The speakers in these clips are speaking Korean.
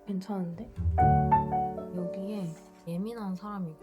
괜찮은데? 여기에 예민한 사람이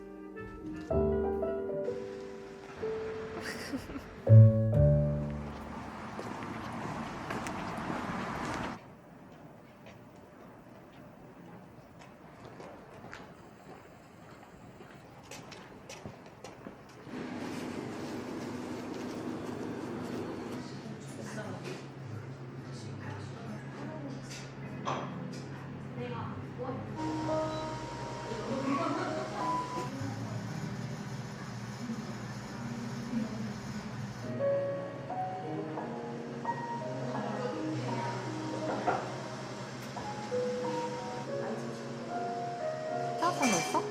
타서 넣었어?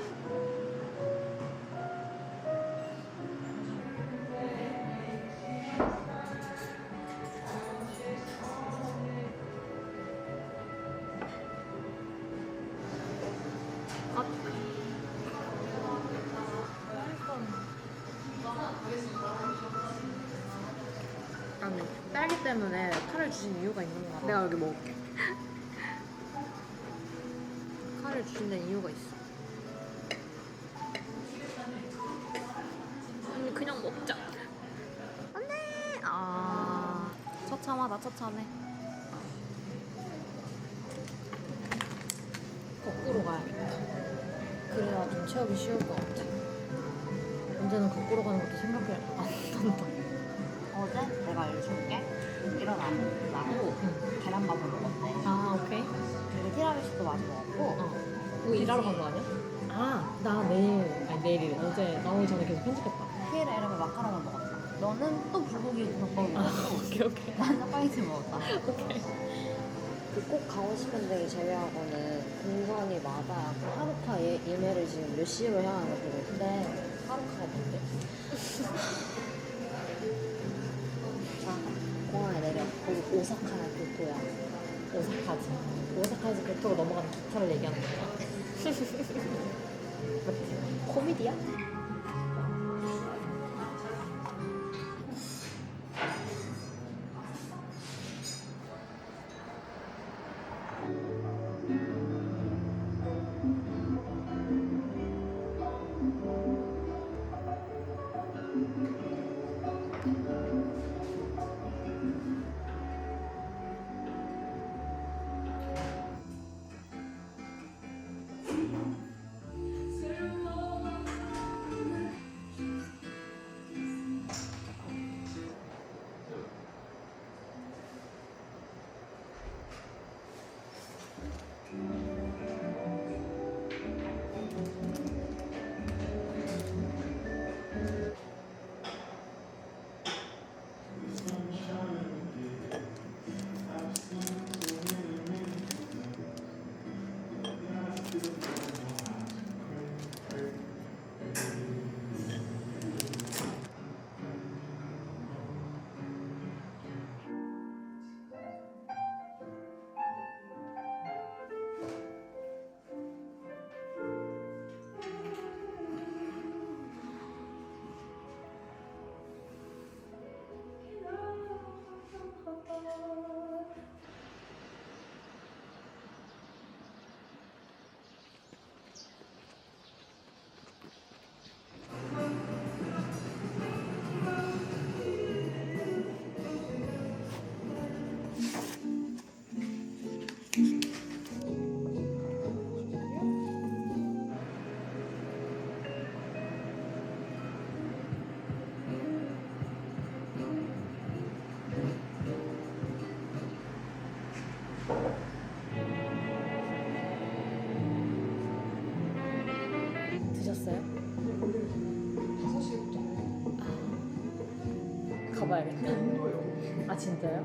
나는 딸기 때문에 칼을 주신 이유가 있는 거 같아. 내가 여기 먹을게. 칼을 주신 데는 이유가 있어. 언니 그냥 먹자. 안돼. 아 처참하다 처참해. 거꾸로 가야겠다. 그래야 좀 채우기 쉬울 것 같아. 언제는 거꾸로 가는 것도 생각해 안 난다. 어제 내가 알려줄게. 일어나고 계란밥을 먹었대. 아 오케이. 그리고 티라미수도 많이 먹었고. 뭐 일하러 간 거 아니야? 아, 나 내일, 아니 내일이래. 어제 나오기 전에 계속 편집했다. 피에라 이름의 마카롱을 먹었다. 너는 또 불고기 덮밥을 아, 먹었고. 오케이, 오케이. 난 짜파게티 먹었다. 오케이. 그 꼭 가고 싶은 데를 제외하고는 공간이 맞아야 그 하루카 예매를 지금 몇 시로 해야 하는 거고 근데 하루카가 뭔데? 자 공항에 내려 거기 오사카야 교토야 오사카지. 오사카에서 교토로 넘어가는 기차를 얘기하는 거야. 맞지? 코미디야? 드셨어요? 5시부터. 가봐야겠다. 아, 진짜요?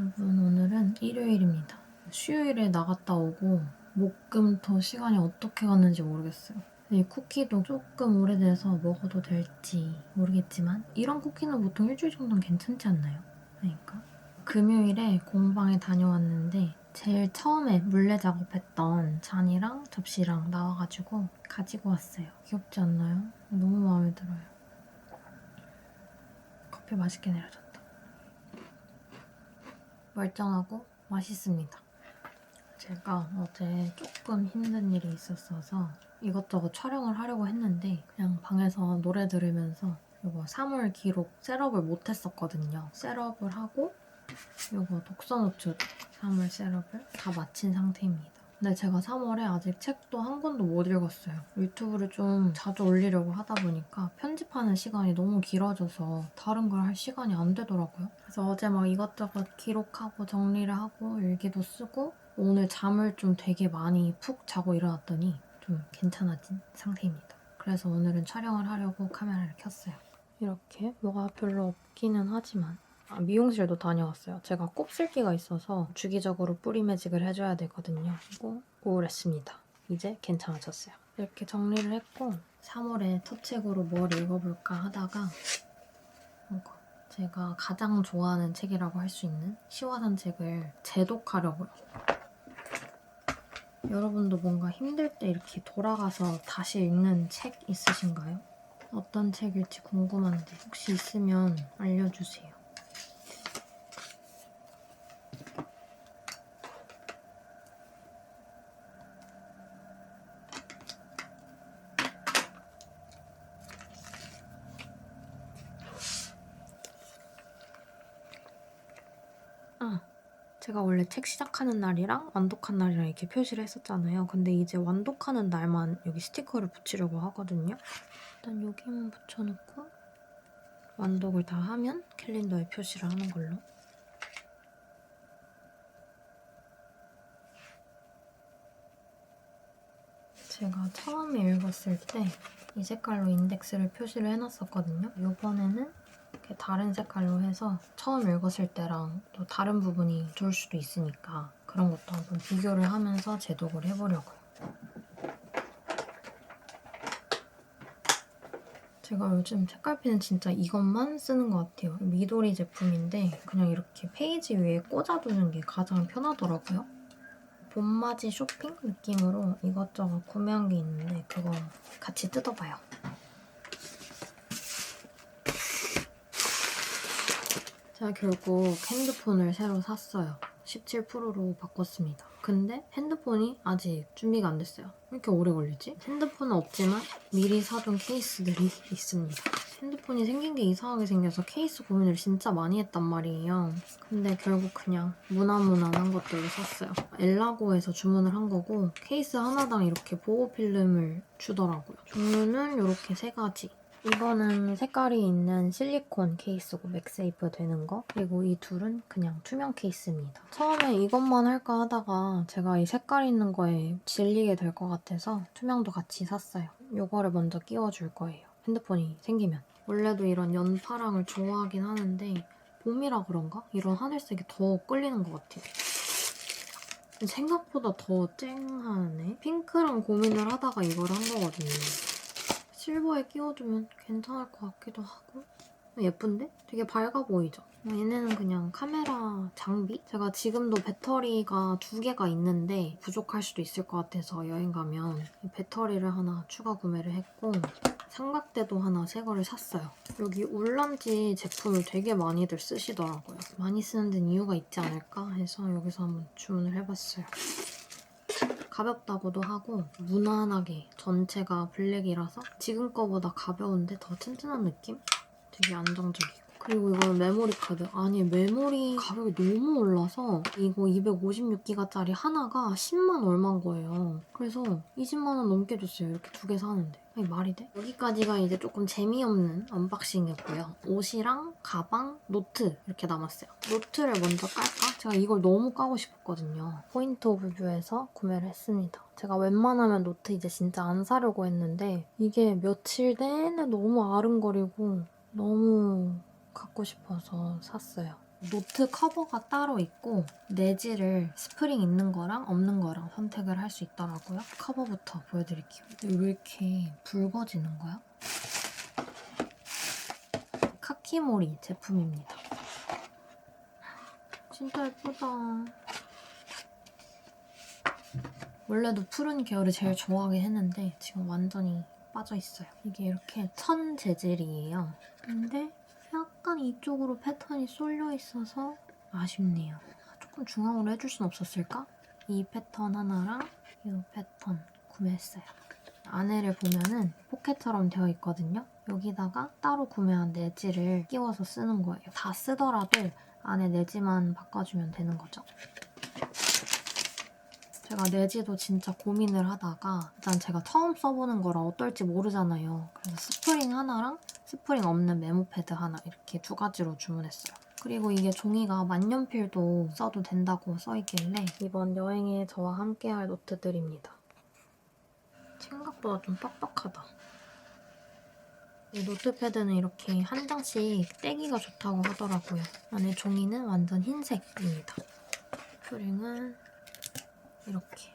여러분 오늘은 일요일입니다. 수요일에 나갔다 오고 목금토 시간이 어떻게 갔는지 모르겠어요. 이 쿠키도 조금 오래돼서 먹어도 될지 모르겠지만 이런 쿠키는 보통 일주일 정도는 괜찮지 않나요? 그러니까 금요일에 공방에 다녀왔는데 제일 처음에 물레 작업했던 잔이랑 접시랑 나와가지고 가지고 왔어요. 귀엽지 않나요? 너무 마음에 들어요. 커피 맛있게 내려줬다. 멀쩡하고 맛있습니다. 제가 어제 조금 힘든 일이 있었어서 이것저것 촬영을 하려고 했는데 그냥 방에서 노래 들으면서 이거 3월 기록 셋업을 못했었거든요. 셋업을 하고 이거 독서노트 3월 셋업을 다 마친 상태입니다. 근데 제가 3월에 아직 책도 한 권도 못 읽었어요. 유튜브를 좀 자주 올리려고 하다 보니까 편집하는 시간이 너무 길어져서 다른 걸 할 시간이 안 되더라고요. 그래서 어제 막 이것저것 기록하고 정리를 하고 일기도 쓰고 오늘 잠을 좀 되게 많이 푹 자고 일어났더니 좀 괜찮아진 상태입니다. 그래서 오늘은 촬영을 하려고 카메라를 켰어요. 이렇게 뭐가 별로 없기는 하지만 미용실도 다녀왔어요. 제가 곱슬기가 있어서 주기적으로 뿌리 매직을 해줘야 되거든요. 그리고 우울했습니다. 이제 괜찮아졌어요. 이렇게 정리를 했고 3월에 첫 책으로 뭘 읽어볼까 하다가 이거 제가 가장 좋아하는 책이라고 할 수 있는 시화산 책을 재독하려고요. 여러분도 뭔가 힘들 때 이렇게 돌아가서 다시 읽는 책 있으신가요? 어떤 책일지 궁금한데 혹시 있으면 알려주세요. 제가 원래 책 시작하는 날이랑 완독한 날이랑 이렇게 표시를 했었잖아요. 근데 이제 완독하는 날만 여기 스티커를 붙이려고 하거든요. 일단 여기만 붙여놓고 완독을 다 하면 캘린더에 표시를 하는 걸로. 제가 처음에 읽었을 때 이 색깔로 인덱스를 표시를 해놨었거든요. 이번에는 이렇게 다른 색깔로 해서 처음 읽었을 때랑 또 다른 부분이 좋을 수도 있으니까 그런 것도 한번 비교를 하면서 재독을 해보려고요. 제가 요즘 책갈피는 진짜 이것만 쓰는 것 같아요. 미도리 제품인데 그냥 이렇게 페이지 위에 꽂아두는 게 가장 편하더라고요. 봄맞이 쇼핑 느낌으로 이것저것 구매한 게 있는데 그거 같이 뜯어봐요. 제가 결국 핸드폰을 새로 샀어요. 17%로 바꿨습니다. 근데 핸드폰이 아직 준비가 안 됐어요. 왜 이렇게 오래 걸리지? 핸드폰은 없지만 미리 사둔 케이스들이 있습니다. 핸드폰이 생긴 게 이상하게 생겨서 케이스 고민을 진짜 많이 했단 말이에요. 근데 결국 그냥 무난무난한 것들로 샀어요. 엘라고에서 주문을 한 거고 케이스 하나당 이렇게 보호 필름을 주더라고요. 종류는 이렇게 3가지. 이거는 색깔이 있는 실리콘 케이스고 맥세이프 되는 거. 그리고 이 둘은 그냥 투명 케이스입니다. 처음에 이것만 할까 하다가 제가 이 색깔 있는 거에 질리게 될 것 같아서 투명도 같이 샀어요. 이거를 먼저 끼워줄 거예요. 핸드폰이 생기면. 원래도 이런 연파랑을 좋아하긴 하는데 봄이라 그런가? 이런 하늘색이 더 끌리는 것 같아요. 생각보다 더 쨍하네. 핑크랑 고민을 하다가 이걸 한 거거든요. 실버에 끼워주면 괜찮을 것 같기도 하고 예쁜데? 되게 밝아 보이죠? 얘네는 그냥 카메라 장비? 제가 지금도 배터리가 2개가 있는데 부족할 수도 있을 것 같아서 여행 가면 배터리를 하나 추가 구매를 했고 삼각대도 하나 새 거를 샀어요. 여기 울란지 제품을 되게 많이들 쓰시더라고요. 많이 쓰는 데는 이유가 있지 않을까 해서 여기서 한번 주문을 해봤어요. 가볍다고도 하고 무난하게 전체가 블랙이라서 지금 거보다 가벼운데 더 튼튼한 느낌? 되게 안정적이고. 그리고 이거는 메모리 카드. 아니 메모리 가격이 너무 올라서 이거 256기가짜리 하나가 10만 얼마인 거예요. 그래서 20만 원 넘게 줬어요. 이렇게 2개 사는데. 아니 말이 돼? 여기까지가 이제 조금 재미없는 언박싱이었고요. 옷이랑 가방, 노트 이렇게 남았어요. 노트를 먼저 깔까? 제가 이걸 너무 까고 싶었거든요. 포인트 오브 뷰에서 구매를 했습니다. 제가 웬만하면 노트 이제 진짜 안 사려고 했는데 이게 며칠 내내 너무 아른거리고 너무 갖고 싶어서 샀어요. 노트 커버가 따로 있고 내지를 스프링 있는 거랑 없는 거랑 선택을 할 수 있더라고요. 커버부터 보여드릴게요. 근데 왜 이렇게 붉어지는 거야? 카키모리 제품입니다. 진짜 예쁘다. 원래도 푸른 계열을 제일 좋아하긴 했는데 지금 완전히 빠져있어요. 이게 이렇게 천 재질이에요. 근데 약간 이쪽으로 패턴이 쏠려 있어서 아쉽네요. 조금 중앙으로 해줄 순 없었을까? 이 패턴 하나랑 이 패턴 구매했어요. 안에를 보면은 포켓처럼 되어 있거든요. 여기다가 따로 구매한 내지를 끼워서 쓰는 거예요. 다 쓰더라도 안에 내지만 바꿔주면 되는 거죠. 제가 내지도 진짜 고민을 하다가 일단 제가 처음 써보는 거라 어떨지 모르잖아요. 그래서 스프링 하나랑 스프링 없는 메모 패드 하나 이렇게 두 가지로 주문했어요. 그리고 이게 종이가 만년필도 써도 된다고 써있길래 이번 여행에 저와 함께할 노트들입니다. 생각보다 좀 빡빡하다. 이 노트패드는 이렇게 한 장씩 떼기가 좋다고 하더라고요. 안에 종이는 완전 흰색입니다. 스프링은 이렇게.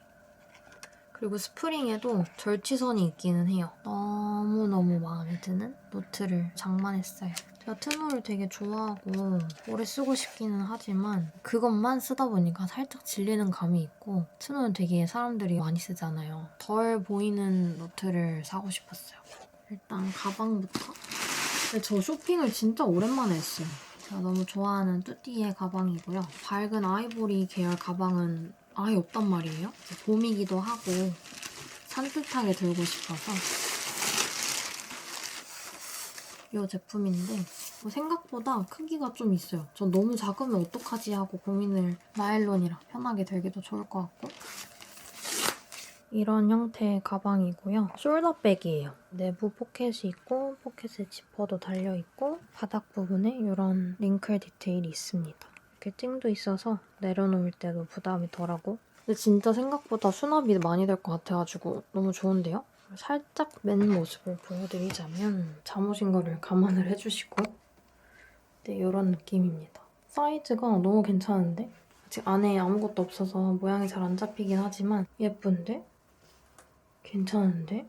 그리고 스프링에도 절취선이 있기는 해요. 너무너무 마음에 드는 노트를 장만했어요. 제가 트노를 되게 좋아하고 오래 쓰고 싶기는 하지만 그것만 쓰다 보니까 살짝 질리는 감이 있고 트노는 되게 사람들이 많이 쓰잖아요. 덜 보이는 노트를 사고 싶었어요. 일단 가방부터. 근데 저 쇼핑을 진짜 오랜만에 했어요. 제가 너무 좋아하는 뚜띠의 가방이고요. 밝은 아이보리 계열 가방은 아예 없단 말이에요. 봄이기도 하고 산뜻하게 들고 싶어서 이 제품인데 생각보다 크기가 좀 있어요. 전 너무 작으면 어떡하지 하고 고민을 나일론이라 편하게 들기도 좋을 것 같고 이런 형태의 가방이고요. 숄더백이에요. 내부 포켓이 있고 포켓에 지퍼도 달려있고 바닥 부분에 이런 링클 디테일이 있습니다. 이렇게 찡도 있어서 내려놓을 때도 부담이 덜하고 근데 진짜 생각보다 수납이 많이 될 것 같아가지고 너무 좋은데요? 살짝 맨 모습을 보여드리자면 잠옷인 거를 감안을 해주시고 네, 이런 느낌입니다. 사이즈가 너무 괜찮은데? 아직 안에 아무것도 없어서 모양이 잘 안 잡히긴 하지만 예쁜데? 괜찮은데?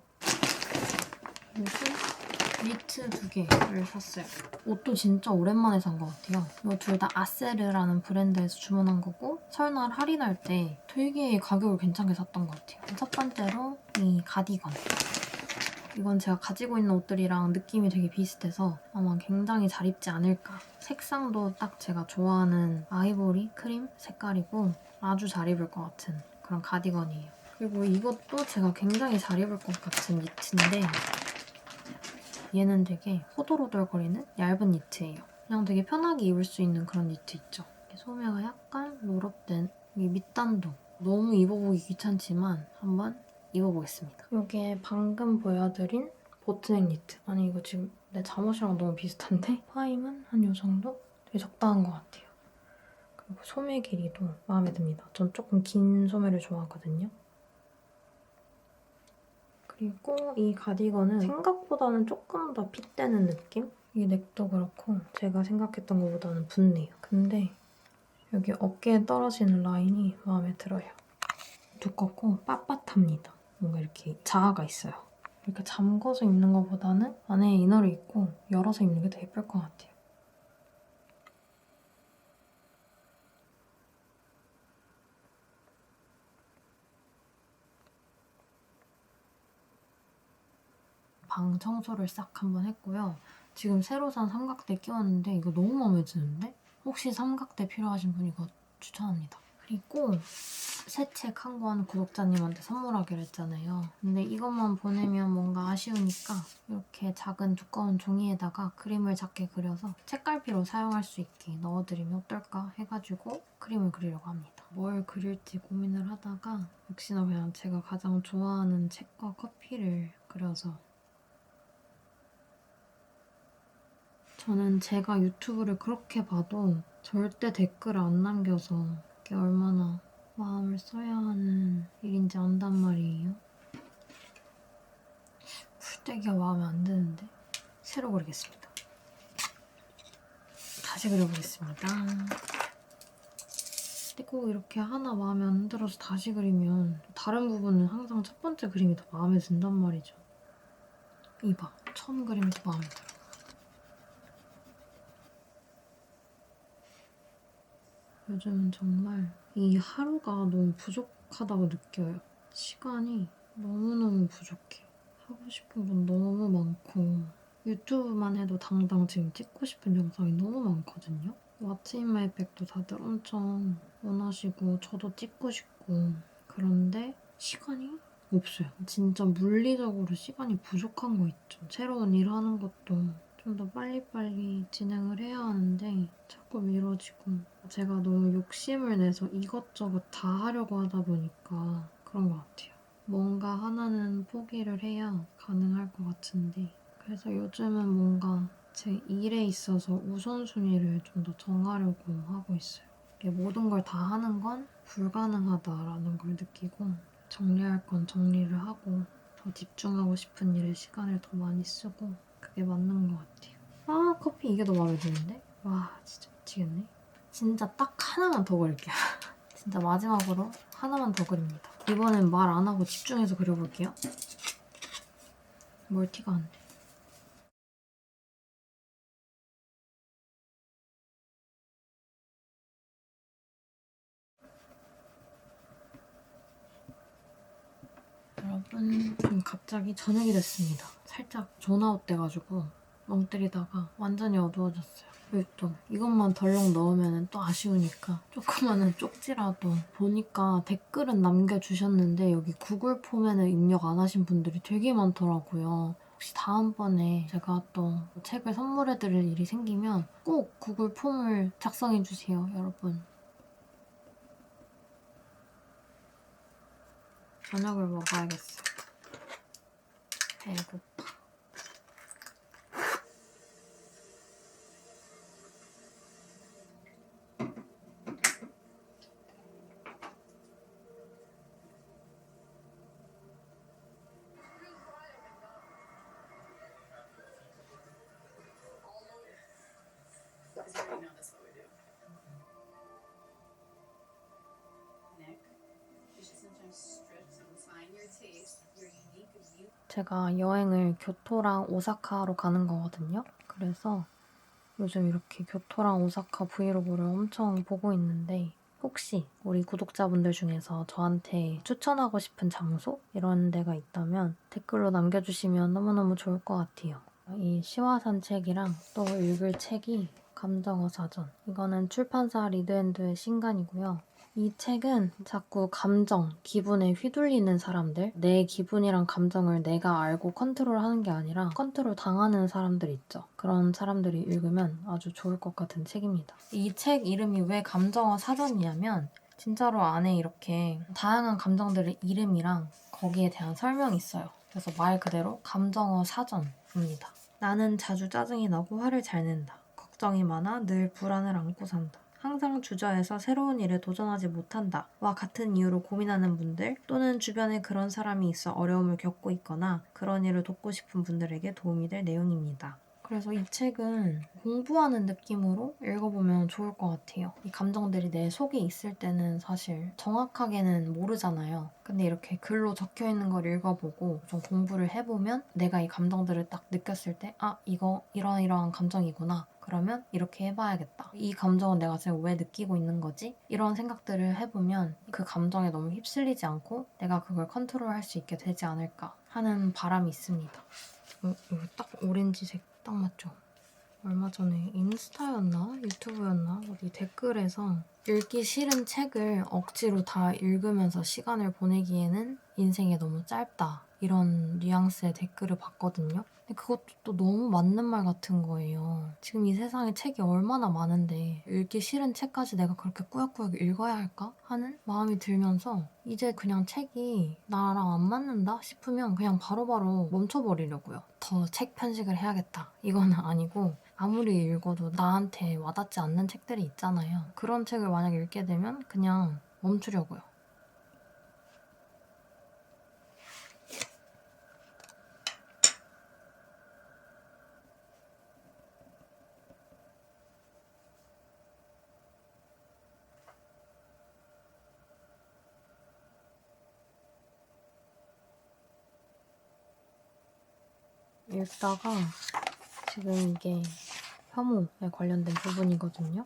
그리고 니트 2개를 샀어요. 옷도 진짜 오랜만에 산 것 같아요. 이거 둘 다 아세르라는 브랜드에서 주문한 거고 설날 할인할 때 되게 가격을 괜찮게 샀던 것 같아요. 첫 번째로 이 가디건. 이건 제가 가지고 있는 옷들이랑 느낌이 되게 비슷해서 아마 굉장히 잘 입지 않을까. 색상도 딱 제가 좋아하는 아이보리 크림 색깔이고 아주 잘 입을 것 같은 그런 가디건이에요. 그리고 이것도 제가 굉장히 잘 입을 것 같은 니트인데 얘는 되게 호돌호돌거리는 얇은 니트예요. 그냥 되게 편하게 입을 수 있는 그런 니트 있죠. 소매가 약간 롤업된 이 밑단도 너무 입어보기 귀찮지만 한번 입어보겠습니다. 이게 방금 보여드린 보트넥 니트. 아니 이거 지금 내 잠옷이랑 너무 비슷한데? 파임은 한 이 정도? 되게 적당한 것 같아요. 그리고 소매 길이도 마음에 듭니다. 전 조금 긴 소매를 좋아하거든요. 그리고 이 가디건은 생각보다는 조금 더 핏되는 느낌? 이 넥도 그렇고 제가 생각했던 것보다는 붓네요. 근데 여기 어깨에 떨어지는 라인이 마음에 들어요. 두껍고 빳빳합니다. 뭔가 이렇게 자아가 있어요. 이렇게 잠궈서 입는 것보다는 안에 이너를 입고 열어서 입는 게 더 예쁠 것 같아요. 방 청소를 싹 한번 했고요. 지금 새로 산 삼각대 끼웠는데 이거 너무 마음에 드는데? 혹시 삼각대 필요하신 분 이거 추천합니다. 그리고 새 책 한 권 구독자님한테 선물하기로 했잖아요. 근데 이것만 보내면 뭔가 아쉬우니까 이렇게 작은 두꺼운 종이에다가 그림을 작게 그려서 책갈피로 사용할 수 있게 넣어드리면 어떨까 해가지고 그림을 그리려고 합니다. 뭘 그릴지 고민을 하다가 역시나 그냥 제가 가장 좋아하는 책과 커피를 그려서 저는 제가 유튜브를 그렇게 봐도 절대 댓글을 안 남겨서 이게 얼마나 마음을 써야 하는 일인지 안단 말이에요. 풀떼기가 마음에 안 드는데 새로 그리겠습니다. 다시 그려보겠습니다. 근데 꼭 이렇게 하나 마음에 안 들어서 다시 그리면 다른 부분은 항상 첫 번째 그림이 더 마음에 든단 말이죠. 이봐, 처음 그림이 더 마음에 들어. 요즘은 정말 이 하루가 너무 부족하다고 느껴요. 시간이 너무너무 부족해. 하고 싶은 건 너무 많고 유튜브만 해도 당장 지금 찍고 싶은 영상이 너무 많거든요. 왓츠 인 마이 백도 다들 엄청 원하시고 저도 찍고 싶고 그런데 시간이 없어요. 진짜 물리적으로 시간이 부족한 거 있죠. 새로운 일 하는 것도 좀 더 빨리빨리 진행을 해야 하는데 자꾸 미뤄지고 제가 너무 욕심을 내서 이것저것 다 하려고 하다 보니까 그런 것 같아요. 뭔가 하나는 포기를 해야 가능할 것 같은데 그래서 요즘은 뭔가 제 일에 있어서 우선순위를 좀 더 정하려고 하고 있어요. 이게 모든 걸 다 하는 건 불가능하다라는 걸 느끼고 정리할 건 정리를 하고 더 집중하고 싶은 일에 시간을 더 많이 쓰고 그게 맞는 것 같아요. 아, 커피 이게 더 마음에 드는데? 와, 진짜 미치겠네. 진짜 딱 하나만 더 그릴게요. 진짜 마지막으로 하나만 더 그립니다. 이번엔 말 안 하고 집중해서 그려볼게요. 멀티가 안 돼. 여러분, 좀 갑자기 저녁이 됐습니다. 살짝 존아웃 돼가지고 멍 때리다가 완전히 어두워졌어요. 그리고 또 이것만 덜렁 넣으면 또 아쉬우니까 조그마한 쪽지라도 보니까 댓글은 남겨주셨는데 여기 구글 폼에는 입력 안 하신 분들이 되게 많더라고요. 혹시 다음번에 제가 또 책을 선물해드릴 일이 생기면 꼭 구글 폼을 작성해주세요, 여러분. 저녁을 먹어야겠어요. 배고파. Because you already know that's what we do. Nick, you should sometimes stretch and find your taste, your unique view. 제가 여행을 교토랑 오사카로 가는 거거든요. 그래서 요즘 이렇게 교토랑 오사카 브이로그를 엄청 보고 있는데 혹시 우리 구독자분들 중에서 저한테 추천하고 싶은 장소? 이런 데가 있다면 댓글로 남겨주시면 너무너무 좋을 것 같아요. 이 시와산 책이랑 또 읽을 책이 감정어 사전. 이거는 출판사 리드앤드의 신간이고요. 이 책은 자꾸 감정, 기분에 휘둘리는 사람들, 내 기분이랑 감정을 내가 알고 컨트롤하는 게 아니라 컨트롤 당하는 사람들 있죠. 그런 사람들이 읽으면 아주 좋을 것 같은 책입니다. 이 책 이름이 왜 감정어 사전이냐면 진짜로 안에 이렇게 다양한 감정들의 이름이랑 거기에 대한 설명이 있어요. 그래서 말 그대로 감정어 사전입니다. 나는 자주 짜증이 나고 화를 잘 낸다. 걱정이 많아 늘 불안을 안고 산다. 항상 주저해서 새로운 일에 도전하지 못한다. 와 같은 이유로 고민하는 분들 또는 주변에 그런 사람이 있어 어려움을 겪고 있거나 그런 일을 돕고 싶은 분들에게 도움이 될 내용입니다. 그래서 이 책은 공부하는 느낌으로 읽어보면 좋을 것 같아요. 이 감정들이 내 속에 있을 때는 사실 정확하게는 모르잖아요. 근데 이렇게 글로 적혀있는 걸 읽어보고 좀 공부를 해보면 내가 이 감정들을 딱 느꼈을 때 아, 이거 이러이러한 감정이구나. 그러면 이렇게 해봐야겠다. 이 감정은 내가 지금 왜 느끼고 있는 거지? 이런 생각들을 해보면 그 감정에 너무 휩쓸리지 않고 내가 그걸 컨트롤할 수 있게 되지 않을까 하는 바람이 있습니다. 이거 딱 오렌지색 딱 맞죠? 얼마 전에 인스타였나? 유튜브였나? 어디 댓글에서 읽기 싫은 책을 억지로 다 읽으면서 시간을 보내기에는 인생이 너무 짧다. 이런 뉘앙스의 댓글을 봤거든요. 근데 그것도 또 너무 맞는 말 같은 거예요. 지금 이 세상에 책이 얼마나 많은데 읽기 싫은 책까지 내가 그렇게 꾸역꾸역 읽어야 할까? 하는 마음이 들면서 이제 그냥 책이 나랑 안 맞는다 싶으면 그냥 바로바로 멈춰버리려고요. 더 책 편식을 해야겠다. 이건 아니고 아무리 읽어도 나한테 와닿지 않는 책들이 있잖아요. 그런 책을 만약 읽게 되면 그냥 멈추려고요. 읽다가 지금 이게 혐오에 관련된 부분이거든요.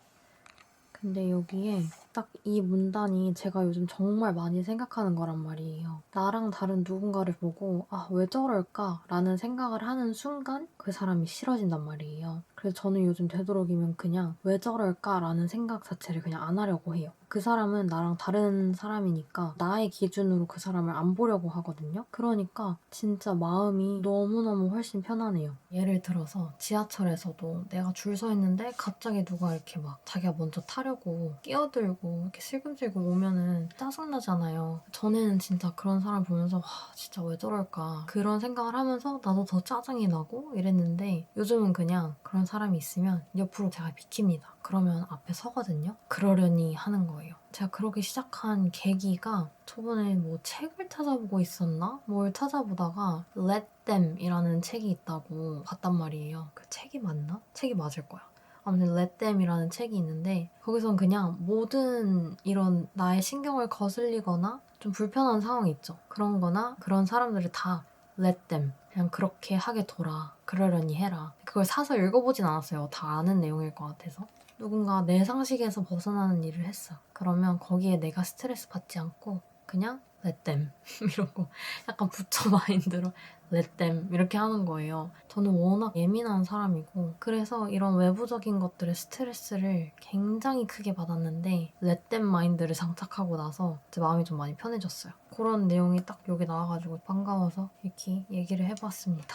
근데 여기에 딱 이 문단이 제가 요즘 정말 많이 생각하는 거란 말이에요. 나랑 다른 누군가를 보고 아, 왜 저럴까? 라는 생각을 하는 순간 그 사람이 싫어진단 말이에요. 그래서 저는 요즘 되도록이면 그냥 왜 저럴까? 라는 생각 자체를 그냥 안 하려고 해요. 그 사람은 나랑 다른 사람이니까 나의 기준으로 그 사람을 안 보려고 하거든요. 그러니까 진짜 마음이 너무너무 훨씬 편하네요. 예를 들어서 지하철에서도 내가 줄 서 있는데 갑자기 누가 이렇게 막 자기가 먼저 타려고 끼어들고 이렇게 슬금슬금 오면은 짜증나잖아요. 전에는 진짜 그런 사람 보면서 와, 진짜 왜 저럴까 그런 생각을 하면서 나도 더 짜증이 나고 이랬는데 요즘은 그냥 그런 사람이 있으면 옆으로 제가 비킵니다. 그러면 앞에 서거든요. 그러려니 하는 거예요. 제가 그렇게 시작한 계기가 저번에 뭐 책을 찾아보고 있었나? 뭘 찾아보다가 Let Them 이라는 책이 있다고 봤단 말이에요. 그 책이 맞나? 책이 맞을 거야. 아무튼 Let Them이라는 책이 있는데 거기선 그냥 모든 이런 나의 신경을 거슬리거나 좀 불편한 상황이 있죠. 그런 거나 그런 사람들을 다 Let Them 그냥 그렇게 하게 둬라. 그러려니 해라. 그걸 사서 읽어보진 않았어요. 다 아는 내용일 것 같아서. 누군가 내 상식에서 벗어나는 일을 했어. 그러면 거기에 내가 스트레스 받지 않고 그냥 let them 이러고 약간 부처 마인드로 let them 이렇게 하는 거예요. 저는 워낙 예민한 사람이고 그래서 이런 외부적인 것들의 스트레스를 굉장히 크게 받았는데 let them 마인드를 장착하고 나서 제 마음이 좀 많이 편해졌어요. 그런 내용이 딱 여기 나와가지고 반가워서 이렇게 얘기를 해봤습니다.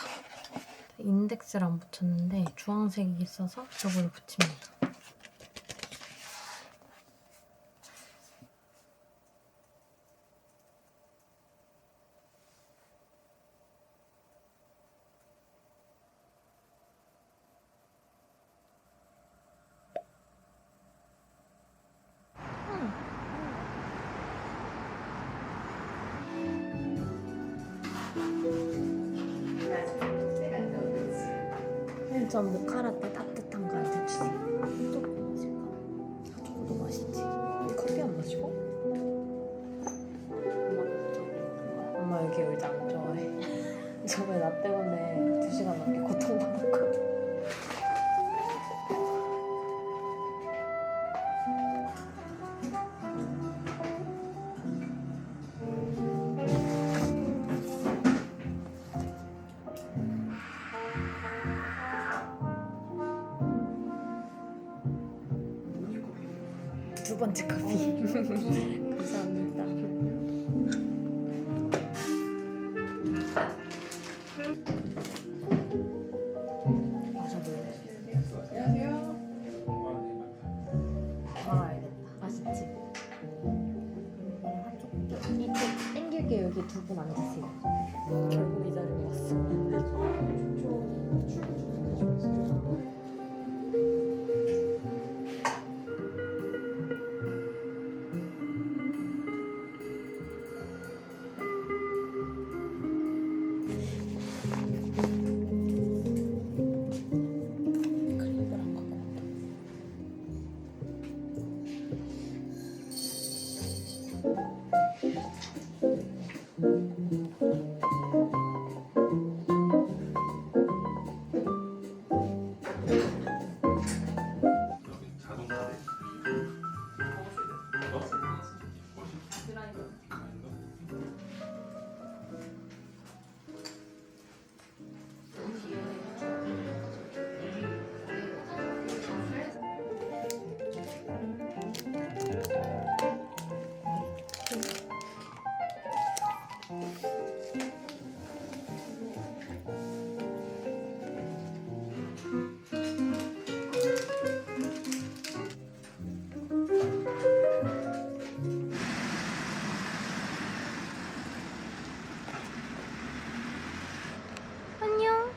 인덱스를 안 붙였는데 주황색이 있어서 저걸로 붙입니다. 전 모카라떼 따뜻한 거 한잔 주세요. 또 뭐 마실까? 저거도 맛있지. 커피 안 마시고? 엄마 여기 의자 안 좋아해. 저번에 나 때문에 2시간 넘게 고통받았거든. 두 번째 커피. 감사합니다. 마셔볼래? 알아야겠다. 맛있지? 이쪽 땡길게. 여기 두 분 앉으세요. 결국 이 자리로 왔어. 클립을 안 갖고 왔다. 안녕.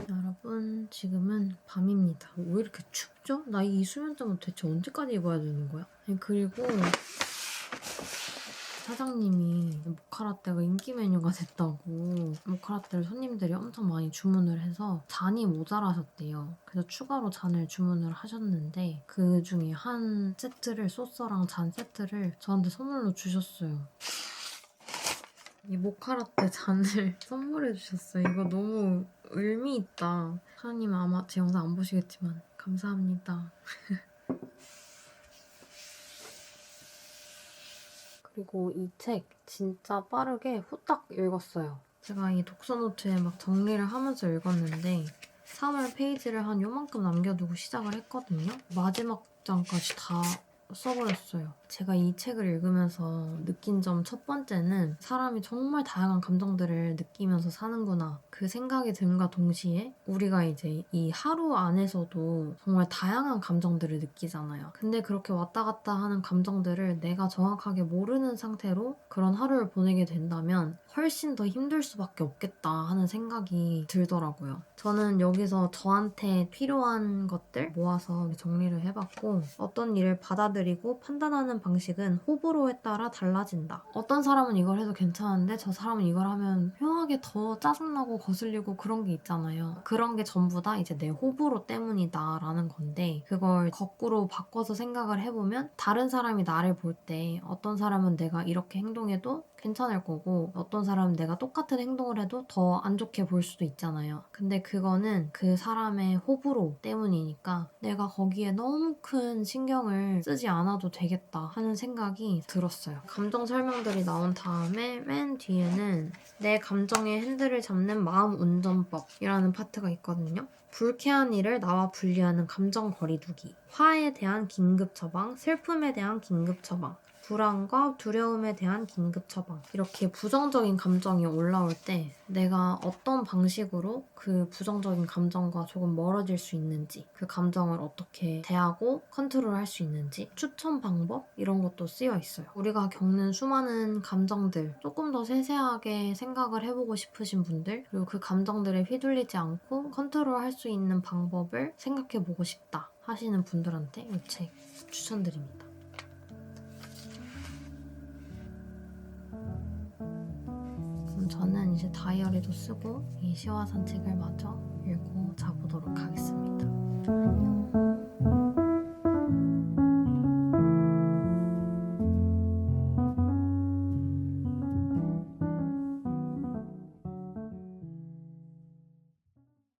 여러분 지금은 밤입니다. 왜 이렇게 춥죠? 나 이 수면잠은 대체 언제까지 입어야 되는 거야? 아니, 그리고 사장님이 모카라떼가 인기 메뉴가 됐다고 모카라떼를 손님들이 엄청 많이 주문을 해서 잔이 모자라셨대요. 그래서 추가로 잔을 주문을 하셨는데 그 중에 한 세트를 소스랑 잔 세트를 저한테 선물로 주셨어요. 이 모카라떼 잔을 선물해 주셨어요. 이거 너무 의미 있다. 사장님은 아마 제 영상 안 보시겠지만 감사합니다. 그리고 이 책 진짜 빠르게 후딱 읽었어요. 제가 이 독서노트에 막 정리를 하면서 읽었는데 3월 페이지를 한 요만큼 남겨두고 시작을 했거든요. 마지막 장까지 다 써버렸어요. 제가 이 책을 읽으면서 느낀 점 첫 번째는 사람이 정말 다양한 감정들을 느끼면서 사는구나. 그 생각이 든과 동시에 우리가 이제 이 하루 안에서도 정말 다양한 감정들을 느끼잖아요. 근데 그렇게 왔다 갔다 하는 감정들을 내가 정확하게 모르는 상태로 그런 하루를 보내게 된다면 훨씬 더 힘들 수밖에 없겠다 하는 생각이 들더라고요. 저는 여기서 저한테 필요한 것들 모아서 정리를 해봤고 어떤 일을 받아들이고 판단하는 방식은 호불호에 따라 달라진다. 어떤 사람은 이걸 해도 괜찮은데 저 사람은 이걸 하면 묘하게 더 짜증나고 거슬리고 그런 게 있잖아요. 그런 게 전부 다 이제 내 호불호 때문이다 라는 건데 그걸 거꾸로 바꿔서 생각을 해보면 다른 사람이 나를 볼 때 어떤 사람은 내가 이렇게 행동해도 괜찮을 거고 어떤 사람은 내가 똑같은 행동을 해도 더 안 좋게 볼 수도 있잖아요. 근데 그거는 그 사람의 호불호 때문이니까 내가 거기에 너무 큰 신경을 쓰지 않아도 되겠다 하는 생각이 들었어요. 감정 설명들이 나온 다음에 맨 뒤에는 내 감정의 핸들을 잡는 마음 운전법이라는 파트가 있거든요. 불쾌한 일을 나와 분리하는 감정 거리두기, 화에 대한 긴급 처방, 슬픔에 대한 긴급 처방, 불안과 두려움에 대한 긴급 처방. 이렇게 부정적인 감정이 올라올 때 내가 어떤 방식으로 그 부정적인 감정과 조금 멀어질 수 있는지, 그 감정을 어떻게 대하고 컨트롤할 수 있는지, 추천 방법 이런 것도 쓰여 있어요. 우리가 겪는 수많은 감정들 조금 더 세세하게 생각을 해보고 싶으신 분들, 그리고 그 감정들에 휘둘리지 않고 컨트롤할 수 있는 방법을 생각해보고 싶다 하시는 분들한테 이 책 추천드립니다. 그럼 저는 이제 다이어리도 쓰고 이 시와 산책을 마저 읽고 자보도록 하겠습니다. 안녕.